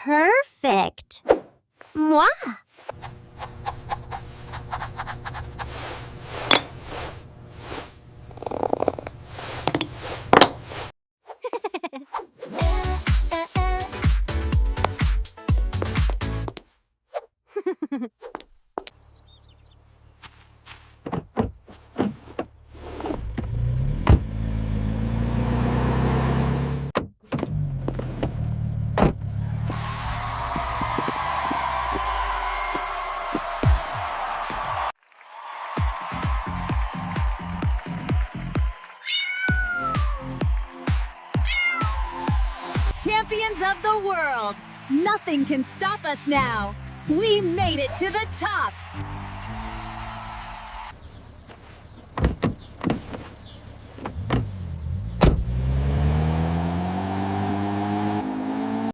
Perfect. Moi. Champions of the world! Nothing can stop us now! We made it to the top!